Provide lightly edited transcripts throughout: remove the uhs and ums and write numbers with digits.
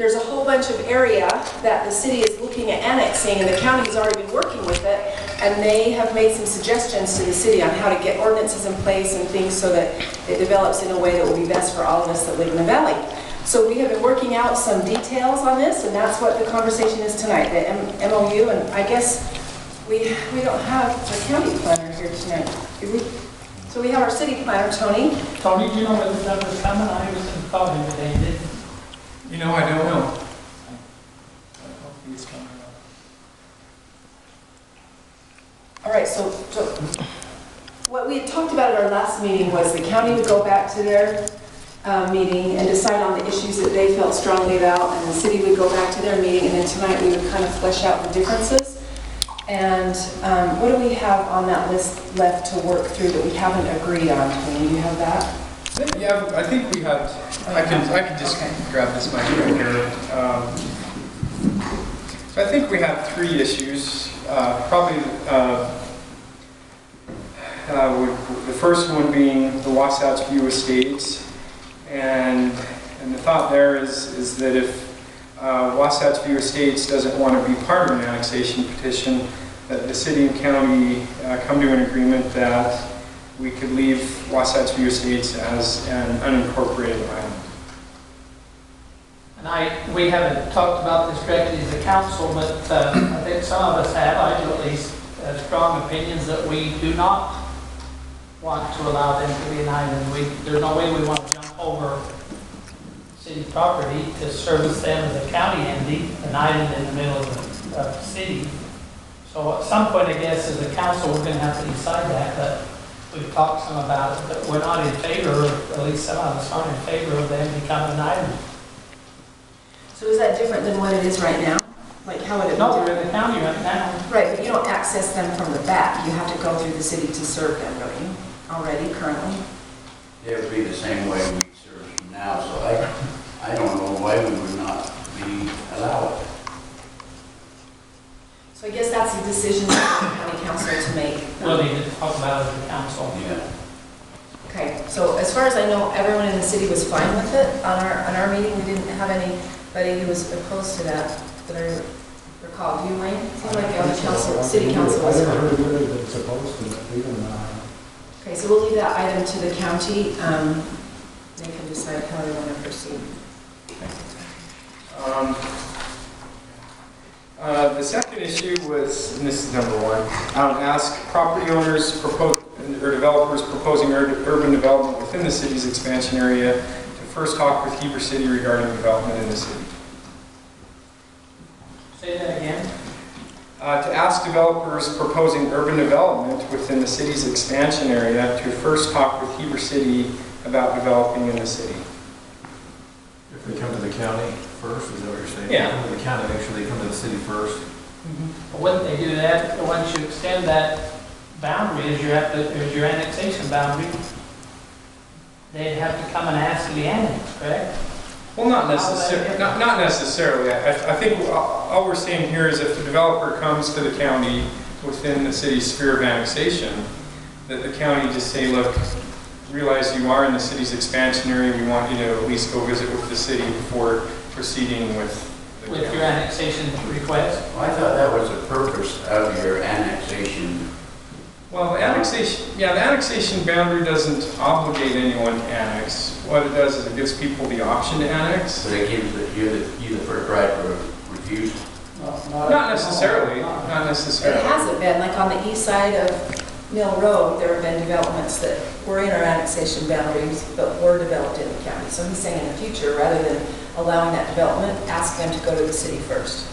there's a whole bunch of area that the city is looking at annexing, and the county's already been working with it, and they have made some suggestions to the city on how to get ordinances in place and things so that it develops in a way that will be best for all of us that live in the valley. So we have been working out some details on this, and that's what the conversation is tonight, the MOU, and I guess we don't have the county planner here tonight, do we? So we have our city planner, Tony. Tony, do you know whether that was coming? I was thought today, didn't you? You know, I don't know. I don't think it's coming up. All right, so what we had talked about at our last meeting was the county would go back to their meeting and decide on the issues that they felt strongly about, and the city would go back to their meeting, and then tonight we would kind of flesh out the differences. And what do we have on that list left to work through that we haven't agreed on? Do you have that? Yeah, I think we have. I can just grab this mic right here. So I think we have 3 issues. Probably the first one being the Wasatch View Estates, and the thought there is that if Wasatch View Estates doesn't want to be part of an annexation petition, that the city and county come to an agreement that we could leave Wasatch View Estates as an unincorporated island. And we haven't talked about this directly as a council, but I think some of us have, I do at least, strong opinions that we do not want to allow them to be an island. There's no way we want to jump over city property to service them as a county entity, an island in the middle of the city. So at some point, I guess, as a council, we're going to have to decide that, but we've talked some about it, but we're not in favor, or at least some of us aren't in favor of them becoming an island. So is that different than what it is right now? Like how would it be? No, they're in the county right now. Right, but you don't access them from the back. You have to go through the city to serve them, don't you? Already, currently? It would be the same way we serve them now, so I don't know why we would not be allowed. So I guess that's a decision for the county council to make. We'll need to talk about it as a council. Yeah. Okay, so as far as I know, everyone in the city was fine with it. On our meeting, we didn't have anybody who was opposed to that I recall. Do you, Wayne? It seemed like the other council, city council was fine. I never heard of it supposed to, even Okay, so we'll leave that item to the county. They can decide how they want to proceed. The second issue was, and this is number 1, ask property owners or developers proposing urban development within the city's expansion area to first talk with Heber City regarding development in the city. Say that again. To ask developers proposing urban development within the city's expansion area to first talk with Heber City about developing in the city. If they come to the county first, is that what you're saying? Yeah. Come to the county, make sure they come to the city first. But wouldn't they do that once you extend that boundary as your annexation boundary? They'd have to come and ask to be annexed, correct? Well, not necessarily. Not necessarily. I think all we're saying here is if the developer comes to the county within the city's sphere of annexation, that the county just say, look, realize you are in the city's expansion area. We want you to at least go visit with the city before proceeding with your annexation request. Well, I thought that was the purpose of your annexation. Well, the annexation boundary doesn't obligate anyone to annex. What it does is it gives people the option to annex. But it gives you the first right for refusal. Not necessarily. Not necessarily. It hasn't been. Like on the east side of Mill Road, there have been developments that were in our annexation boundaries, but were developed in the county. So he's saying in the future, rather than allowing that development, ask them to go to the city first.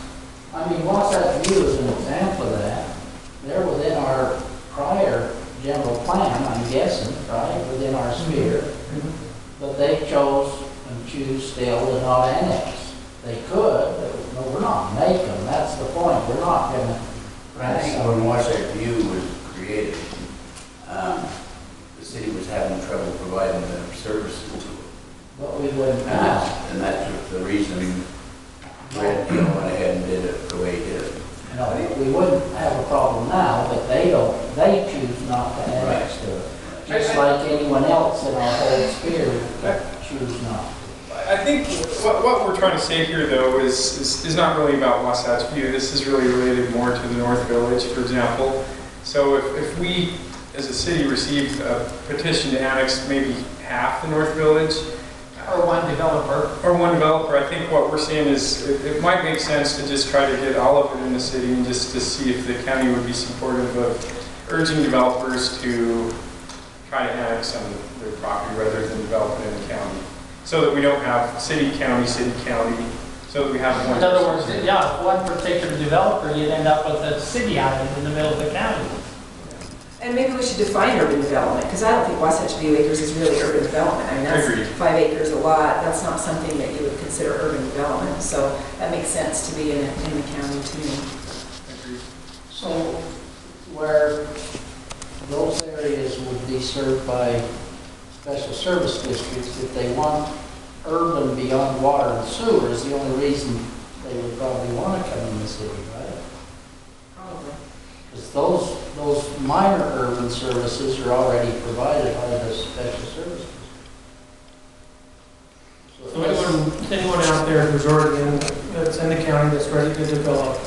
I mean, Wasatch View is an example of that. They're within our prior general plan, I'm guessing, right, within our sphere. But they chose and choose still to not annex. They could, but no, we're not making them. That's the point. We're not going to. I think when Wasatch View was created, the city was having trouble providing the services to it. But we wouldn't have. And that's the reason Red went ahead and did it the way he did it. No, we wouldn't have a problem now, but they choose not to annex to it. Just like anyone else in our whole sphere choose not. I think what we're trying to say here, though, is not really about Wasatch View. This is really related more to the North Village, for example. So if we, as a city, received a petition to annex maybe half the North Village, Or one developer. I think what we're saying is it might make sense to just try to get all of it in the city and just to see if the county would be supportive of urging developers to try to annex some of their property rather than develop it in the county. So that we don't have city, county, so that we have one. In other words, yeah, if one particular developer, you'd end up with a city island in the middle of the county. And maybe we should define urban development, because I don't think Wasatch View acres is really urban development. I mean, Agreed. that's 5 acres a lot. That's not something that you would consider urban development. So that makes sense to be in the county to me. Agreed. So where those areas would be served by special service districts, if they want urban beyond water and sewer, is the only reason they would probably want to come in the city, right? Probably. Because those minor urban services are already provided by the special service district. So anyone out there who's already that's in the county that's ready to develop,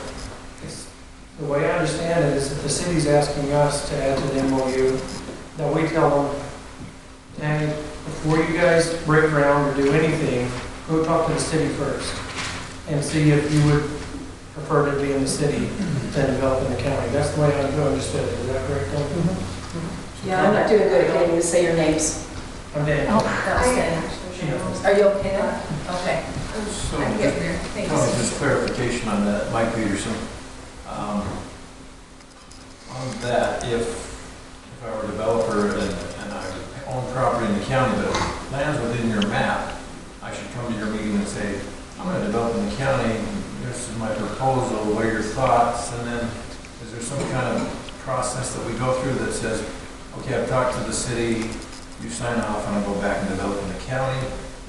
the way I understand it is that the city's asking us to add to the MOU, that we tell them, hey, before you guys break ground or do anything, go talk to the city first and see if you would prefer to be in the city than develop in the county. That's the way I understood it. Is that correct, Duncan? Yeah, I'm not doing good at getting you to say your names. I'm Dan. Oh, that was Dan. She knows. Are you okay now? Okay. So, I'm getting there. Thanks. just clarification on that, Mike Peterson. On that, if I were a developer and I own property in the county, but land's within your map, I should come to your meeting and say, I'm going to develop in the county, this is my proposal, what are your thoughts? And then, is there some kind of process that we go through that says, okay, I've talked to the city, you sign off, and I'll go back and develop in the county?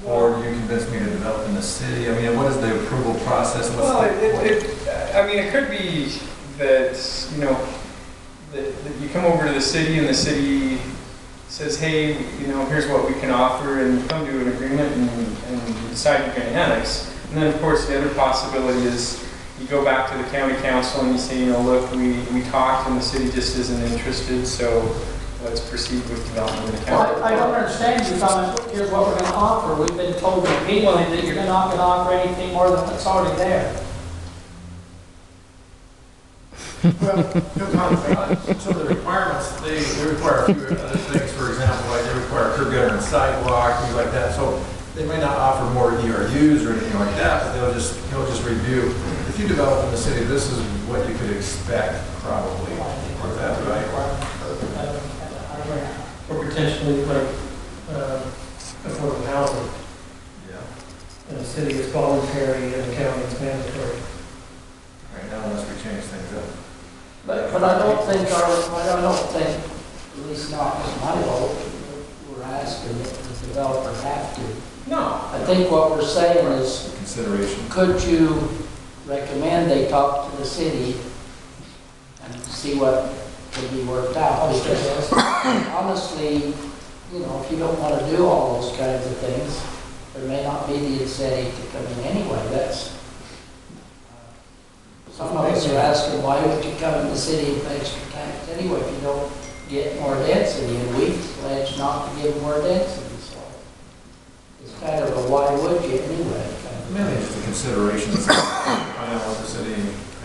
Or do you convince me to develop in the city? I mean, what is the approval process? Well, it could be that, you know, that you come over to the city and the city says, hey, you know, here's what we can offer, and you come to an agreement and you decide you're going to annex. And then, of course, the other possibility is you go back to the county council and you say, you know, look, we talked and the city just isn't interested, so let's proceed with development in the county. Well, I don't understand your comment, here's what we're going to offer. We've been told repeatedly that you're not going to offer anything more than what's already there. Well, some of the requirements, they require a few other things, for example, like they require curb gutter and sidewalk, things like that. So they may not offer more ERUs or anything like that, but he'll just review. If you develop in the city, this is what you could expect, probably. Is that right? Or potentially like affordable housing. Yeah. In the city it's voluntary and the county it's mandatory. Right now, unless we change things up. But I don't think, at least not as my vote, we're asking if the developer have to. No. I think what we're saying is, Consideration. could you recommend they talk to the city and see what could be worked out? Because honestly, you know, if you don't want to do all those kinds of things, there may not be the incentive to come in anyway. That's, some of us are asking, why would you come in the city and pay extra tax anyway if you don't get more density? And we pledge not to give more density, so it's kind of a why would you anyway? Maybe just a consideration. I know what the city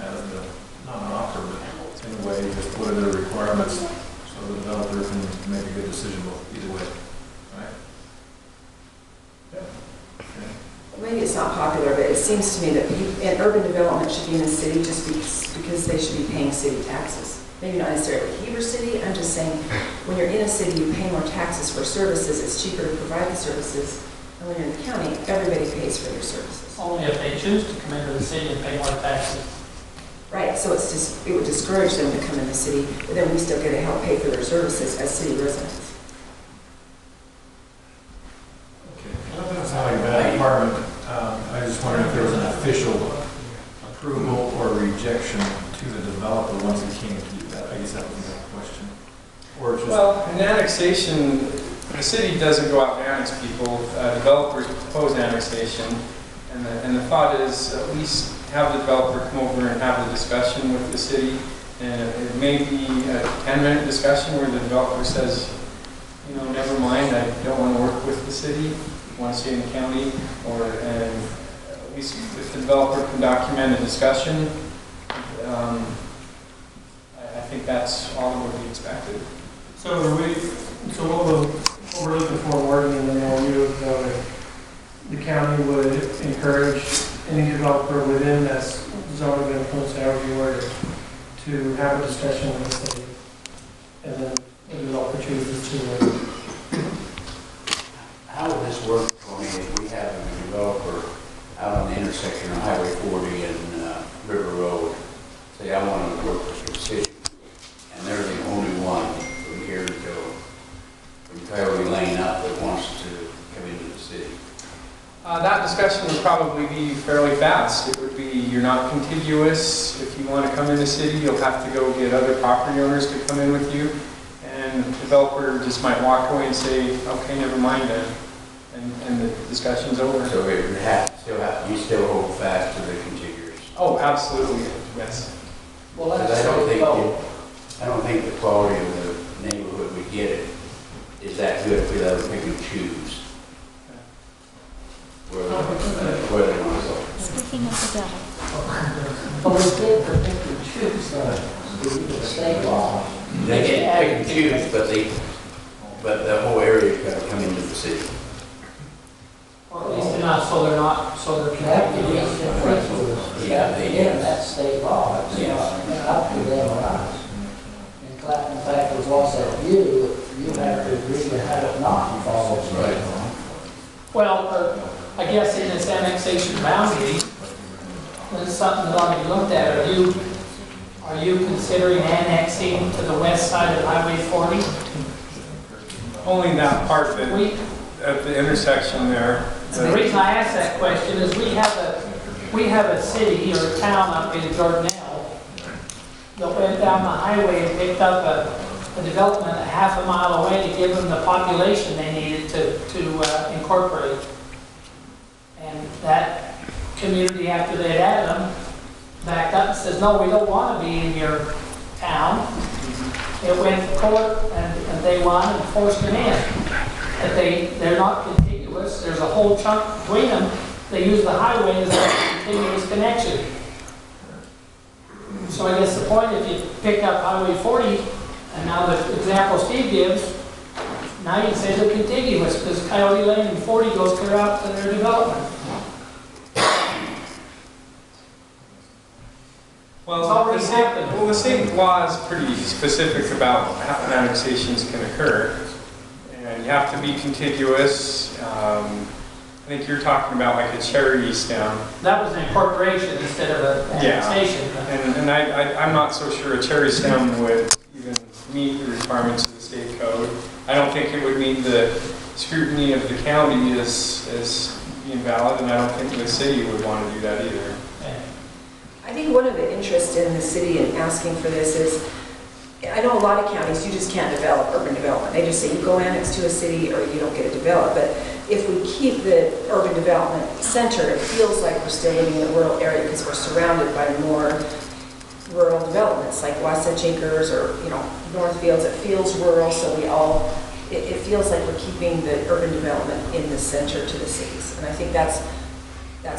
has, not an offer, but in a way, just what are their requirements so the developer can make a good decision either way, right? Yeah. Okay. Maybe it's not popular, but it seems to me that and urban development should be in the city just because they should be paying city taxes. Maybe not necessarily Heber City. I'm just saying, when you're in a city, you pay more taxes for services. It's cheaper to provide the services. And when you're in the county, everybody pays for their services. Only if they choose to come into the city and pay more taxes. Right, so it's just, it would discourage them to come in the city, but then we still get to help pay for their services as city residents. Okay. Well, that's not like a bad requirement. I just wondered if there was an official approval or rejection to the developer once it came to you. I guess that was my question. Or just. Well, an annexation, the city doesn't go out and annex people. Developers propose annexation, and the thought is at least have the developer come over and have a discussion with the city. And it may be a 10-minute discussion where the developer says, you know, never mind, I don't want to work with the city, I want to stay in the county, and at least if the developer can document a discussion, I think that's all that would be expected. So what we're looking for wording in the MOU, the county would encourage any developer within that zone of influence, however you word it, to have a discussion with the city, and then the developer chooses to. How would this work, Tony, if we have a developer out on the intersection of Highway 40 and River Road, say I want to work with the city, and they're the only one from here to go, from Coyote Lane up that wants to come into the city? That discussion would probably be fairly fast. It would be, you're not contiguous. If you want to come in the city, you'll have to go get other property owners to come in with you. And the developer just might walk away and say, okay, never mind then. And the discussion's over. So it would you still hold fast to the contiguous? Oh, absolutely, yes. Well, Because let's I don't think the quality of the neighborhood we get it is that good if we let them pick and choose where they want to go. Speaking of the devil. But we did for pick and choose, the state law. They can pick and choose, but the whole area's got to come into the city. Or at least they're not, so they're That connected. could be different. Again, that's state law. It's up to them or us. In fact, with Wasatch View, you have to agree to have it not follow state law. Well, I guess in this annexation boundary, there's something that ought to be looked at. Are you considering annexing to the west side of Highway 40? Only that part that, at the intersection there. The reason I ask that question is we have a city or a town up in Jordanelle that went down the highway and picked up a development a half a mile away to give them the population they needed to incorporate. And that community, after they'd added them, backed up and says, no, we don't want to be in your town. It went to court and they won and forced them in. But they're not contiguous. There's a whole chunk between them. They use the highway as a continuous connection. So I guess the point, if you pick up Highway 40, and now the example Steve gives, now you can say they're contiguous because Coyote Lane and 40 goes clear out to their development. Well, It's already happened. Well, the state law is pretty specific about how annexations can occur. And you have to be contiguous. I think you're talking about like a cherry stem. That was an incorporation instead of an annexation. And I'm not so sure a cherry stem would even meet the requirements of the state code. I don't think it would meet the scrutiny of the county as being valid, and I don't think the city would want to do that either. I think one of the interests in the city in asking for this is, I know a lot of counties, you just can't develop urban development. They just say you go annex to a city or you don't get it developed. But if we keep the urban development center, it feels like we're still living in a rural area because we're surrounded by more rural developments like Wasatch Acres or, Northfields. It feels rural, so it feels like we're keeping the urban development in the center to the cities. And I think that's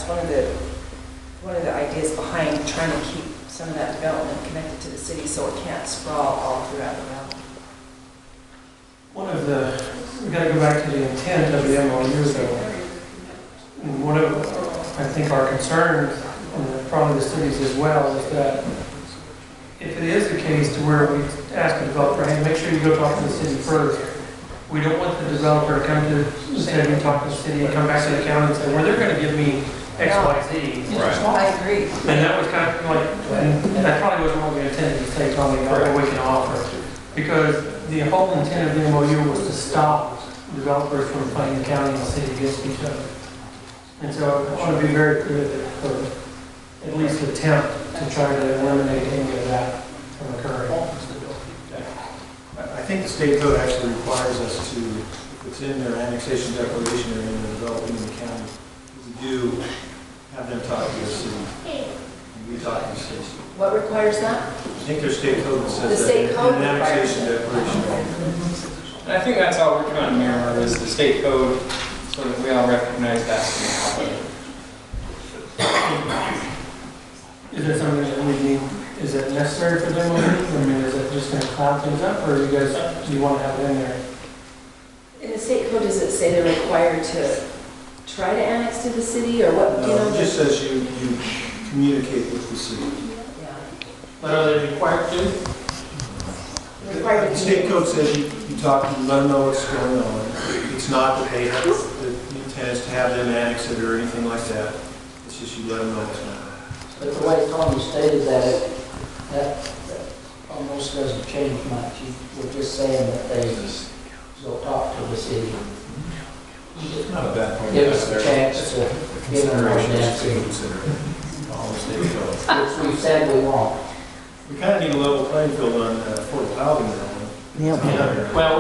one of the ideas behind trying to keep some of that development connected to the city so it can't sprawl all throughout the valley. We got to go back to the intent of the MOU though. And one of, I think, our concerns, and probably the cities as well, is that if it is the case to where we ask the developer, hey, make sure you go talk to the city first. We don't want the developer to come to the city and talk to the city and come back to the county and say, well, they're going to give me X, Y, Z. Right. I agree. And that was kind of like, and that probably wasn't what we intended to take on what we can offer. Because the whole intent of the MOU was to stop developers from fighting the county and the city against each other. And so I want to be very clear that, or at least attempt to try to eliminate any of that from occurring. I think the state code actually requires us to, if it's in their annexation declaration or in the developing in the county, we do have them talk to the city. And we talk to the city. What requires that? I think there's state code that The says that state in code an requires annexation it. declaration. And I think that's all we're trying to mirror is the state code so that we all recognize that's going to happen. Is it something that we need, is it necessary for them? I mean, is it just gonna cloud things up, or you guys, do you wanna have it in there? In the state code, does it say they're required to try to annex to the city, or what, do you No, know? it just says you communicate with the city. Yeah. But are they required to? Required The to state communicate. code says you talk to them, let them know what's going on. It's not that they have, the intent is to have them annex it or anything like that. It's just you let them know what's going on. But the way Tony stated that, that almost doesn't change much. We're just saying that they go talk to the city. It's not a bad point. Give us a chance to give them more density, All the state code. which we've said we want. We kind of need a level playing field on affordable housing now. Yeah. Well,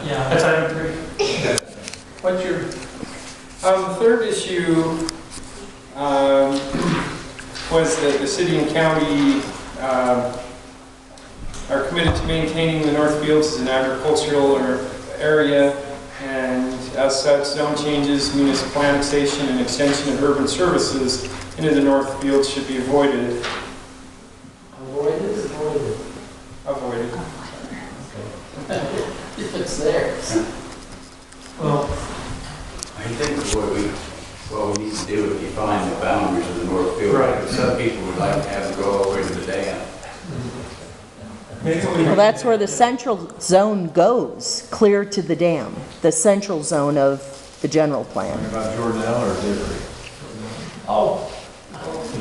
yeah. That's item 3. What's your, The third issue was that the city and county are committed to maintaining the North Fields as an agricultural area, and as such, zone changes, municipal annexation, and extension of urban services into the North Fields should be avoided. Avoided. Avoided. If it's there. Well, I think what we need to do is define the boundaries of the North Field. Right. Some people would like to have it go all the way to the dam. Well, that's where the central zone goes, clear to the dam, the central zone of the general plan. Talking about Jordan or Dairy? oh,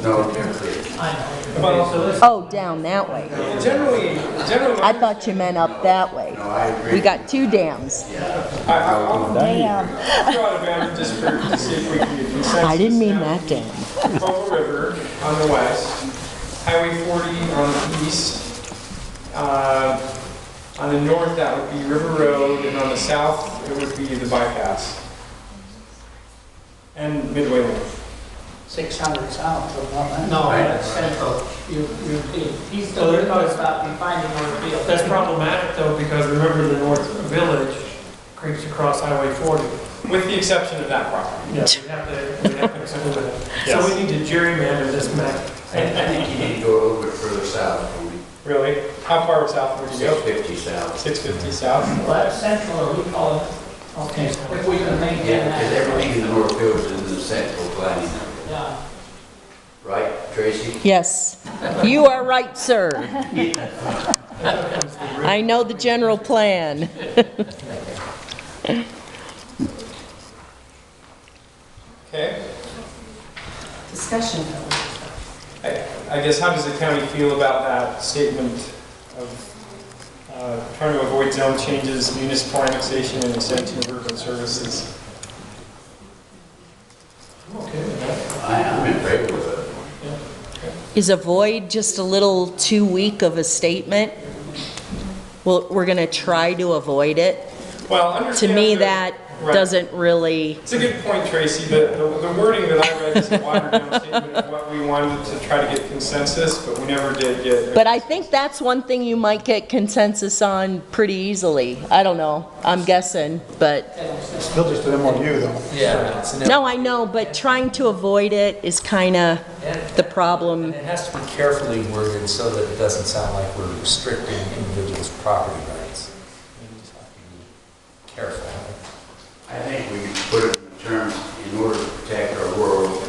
No, different. I know. Well, So this, Oh, down that way. Generally, I thought you meant up that way. No, I agree. We got 2 dams. I'll Damn. throw out a banner just to see if we can get consensus. I didn't mean now. that dam. Coal River on the west, Highway 40 on the east. On the north, that would be River Road, and on the south, it would be the bypass. And Midway Lane. 600 south of that. no, that's central. He's still talking about defining North Field. that's problematic though, because remember the North Village creeps across Highway 40. With the exception of that property. Yeah, we have to exclude that. Yes. So we need to gerrymander this map. I think you need to go a little bit further south, Tony. Really? How far south would you go? 650 south. 650 south? Well, that's central, or we call it, okay, if we can maintain Yeah, that. because everything in the North Field is in the central planning. Yeah. Right, Tracy? Yes, you are right, sir. I know the general plan. Okay. Discussion. I guess, how does the county feel about that statement of trying to avoid zone changes, municipal annexation, and extension of urban services? Okay with that. I'm in favor of it. Is avoid just a little too weak of a statement? Well, we're going to try to avoid it. Well, To understand me, that right. doesn't really, It's a good point, Tracy. The wording that I read is a watered down statement of what we wanted to try to get consensus, but we never did get. but I think that's one thing you might get consensus on pretty easily. I don't know, I'm guessing, but, Still just an MOU though. Yeah, it's an, no, I know, but trying to avoid it is kind of the problem. and it has to be carefully worded so that it doesn't sound like we're restricting individuals' property rights. You just have to be careful. I think we can put it in terms, in order to protect our rural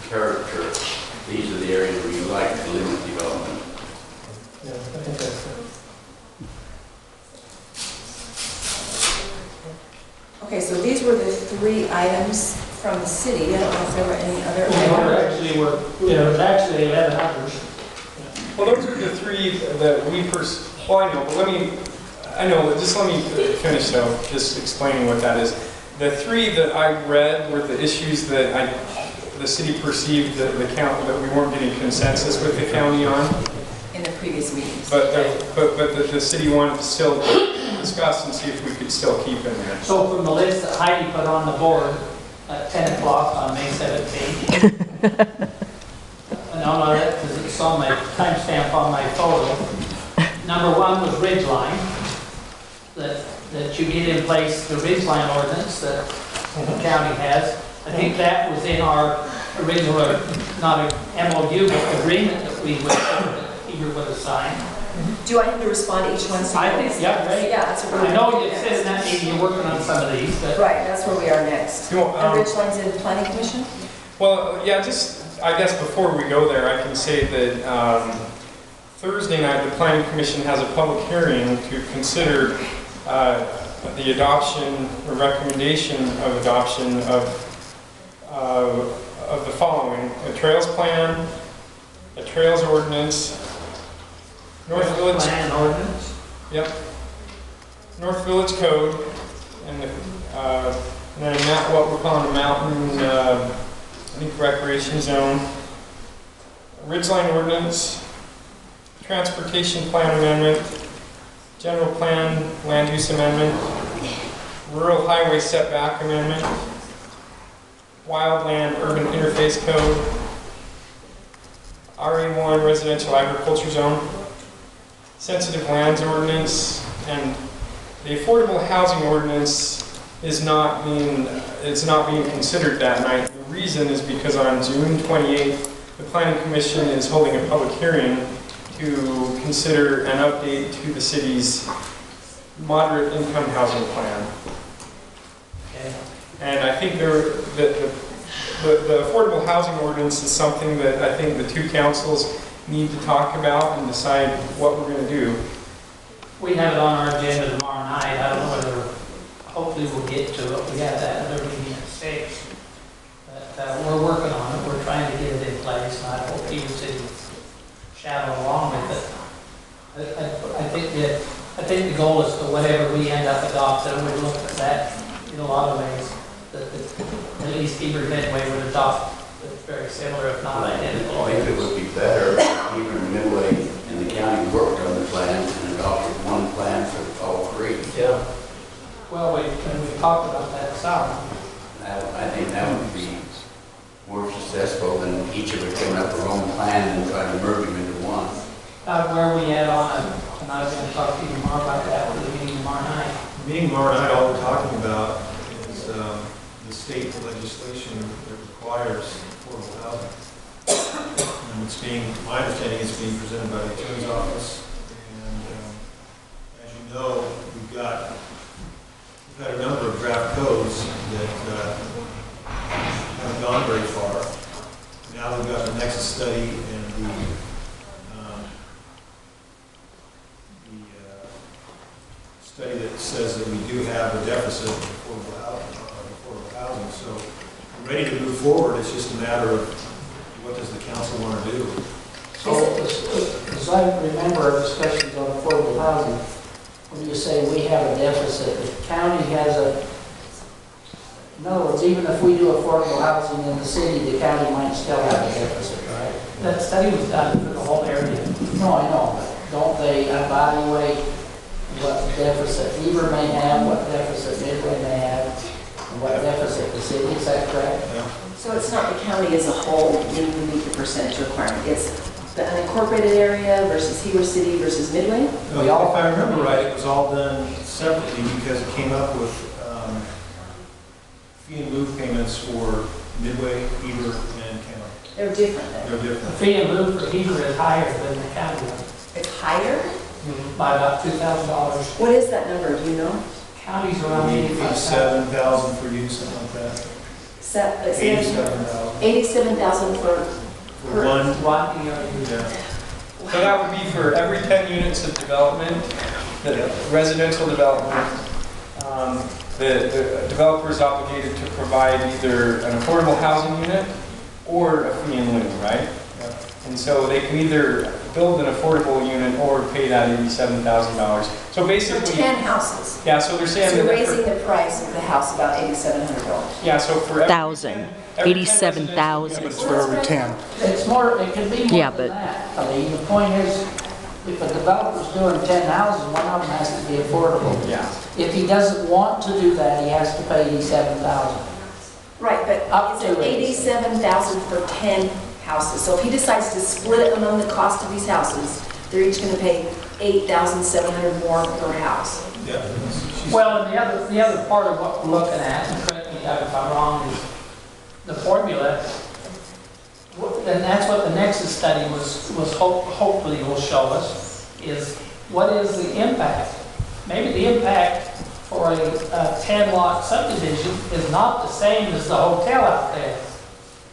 character, these are the areas where you like to limit development. Yeah, I think that's it. Okay, so these were the 3 items from the city. I don't know if there were any other Well, there items. actually were, there was actually 11 others. Well, those are the 3 that we first. Well, I know, but let me finish though, just explaining what that is. The 3 that I read were the issues that the city perceived that we weren't getting consensus with the county on. In the previous meetings. But the city wanted to still discuss and see if we could still keep in there. So from the list that Heidi put on the board at 10 o'clock on May 17th. No, that, because it's on my timestamp on my photo. Number 1 was ridgeline, that you get in place the ridgeline ordinance that the county has. I think that was in our original, not a MOU, but agreement that we would, that Heber would have signed. Do I have to respond to each one? So I think, yeah, right. Yeah, that's what we're I know doing you next. said in that meeting you're working on some of these, but. Right, that's where we are next. You know, And Ridgeline's in Planning Commission? Well, yeah, just, I guess before we go there, I can say that Thursday night, the Planning Commission has a public hearing to consider the adoption, or recommendation of adoption of the following: a trails plan, a trails ordinance, North Village. Plan ordinance. Yep. North Village Code, and then what we're calling a mountain, I think recreation zone, ridgeline ordinance, transportation plan amendment, general plan land use amendment, rural highway setback amendment, wildland urban interface code, RE1 residential agriculture zone, sensitive lands ordinance, and the affordable housing ordinance is not being considered that night. The reason is because on June 28th, the Planning Commission is holding a public hearing to consider an update to the city's moderate income housing plan. Okay. And I think the affordable housing ordinance is something that I think the two councils need to talk about and decide what we're going to do. We have it on our agenda tomorrow night. I don't know whether, hopefully we'll get to it. We have that other meeting at 6. But we're working on it. We're trying to get it in place, and I hope Heber City will shadow along with it. I think the goal is to whatever we end up adopting, we look at that in a lot of ways. That at least Heber Midway would adopt very similar, if not identical. I think it would be better if Heber Midway and the county worked on the plan and adopted one plan for all three. Yeah. Well, we talked about that some. I think that would be more successful than each of us coming up with their own plan and trying to merge them into one. Where are we at on it? And I was going to talk to you tomorrow about that with the meeting tomorrow night. Meeting tomorrow night, all we're talking about is the state legislation that requires affordable housing. And it's being, my understanding is being presented by the attorney's office. And as you know, we've had a number of draft codes that haven't gone very far. Now we've got the Nexus study and the study that says that we do have a deficit of affordable housing. So we're ready to move forward. It's just a matter of what does the council want to do. So, as I remember our discussions on affordable housing, when you say we have a deficit, the county has a, in other words, even if we do affordable housing in the city, the county might still have a deficit, right? That study was done for the whole area. No, I know, but don't they evaluate what deficit Heber may have, what deficit Midway may have, and what deficit the city, is that correct? Yeah. So it's not the county as a whole needing to meet the percentage requirement. It's the unincorporated area versus Heber City versus Midway? If I remember right, it was all done separately because it came up with fee and lieu payments for Midway, Heber, and county. They're different then. They're The different. fee and lieu for Heber is higher than the county one, It's higher? by about $2,000. What is that number, do you know? County's around 85,000. 87,000 for you, something like that. 87,000 87,000 for for one. One year. Yeah. So that would be for every 10 units of development, the residential development. The developer is obligated to provide either an affordable housing unit or a fee and lieu, right? And so they can either build an affordable unit or pay that $87,000. So For basically, 10 houses. yeah. So they're So saying you're that raising the price of the house about $8,700. yeah. So for every Thousand. 10 every 10 87,000. residential It's for every 10. It's more, it can be more Yeah, than but- that. I mean, the point is, if a developer's doing 10 houses, one of them has to be affordable. Yeah. If he doesn't want to do that, he has to pay 87,000. Right, but Up it's to it. 87,000 for 10 houses. So if he decides to split it among the cost of these houses, they're each gonna pay 8,700 more per house. Yeah. Well, and the other part of what we're looking at, and correct me if I'm wrong, is the formula. And that's what the Nexus study hopefully will show us, is what is the impact? Maybe the impact for a 10-lot subdivision is not the same as the hotel out there.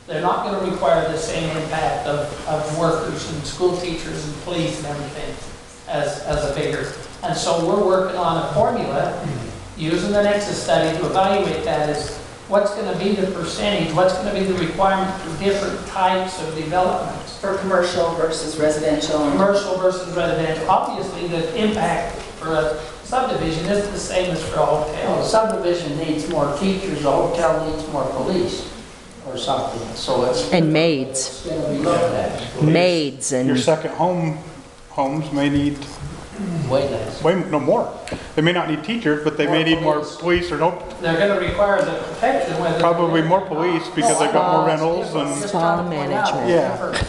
They're not going to require the same impact of workers and school teachers and police and everything as a bigger. And so we're working on a formula using the Nexus study to evaluate that as what's going to be the percentage, what's going to be the requirement for different types of developments. For commercial versus residential. Commercial versus residential. Obviously, the impact for a subdivision isn't the same as for a Well, hotel. a subdivision needs more teachers, a hotel needs more police or something, so it's. And maids. It's gonna be looked at Maids Your and, second homes may need way less. no more. They may not need teachers, but they may need more police or They're going to require the protection whether. probably more police because they've got more rentals and, Just trying to point out Spa the management.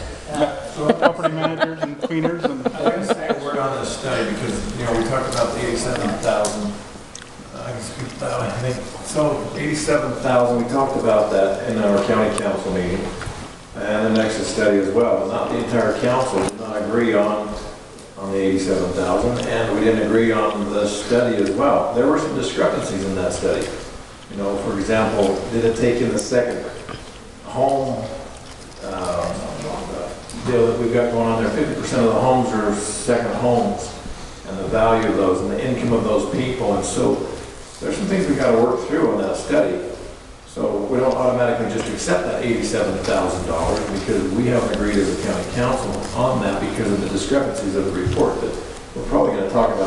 difference. property managers and cleaners and. I can say a word on this study because, you know, we talked about the 87,000. I can speak about, I think, so 87,000, we talked about that in our county council meeting and the Nexus study as well. Not the entire council did not agree on the 87,000 and we didn't agree on the study as well. There were some discrepancies in that study. You know, for example, did it take in the second home deal that we've got going on there? 50% of the homes are second homes and the value of those and the income of those people. And so there's some things we got to work through on that study. So we don't automatically just accept that $87,000 because we haven't agreed as a county council on that because of the discrepancies of the report. But we're probably going to talk about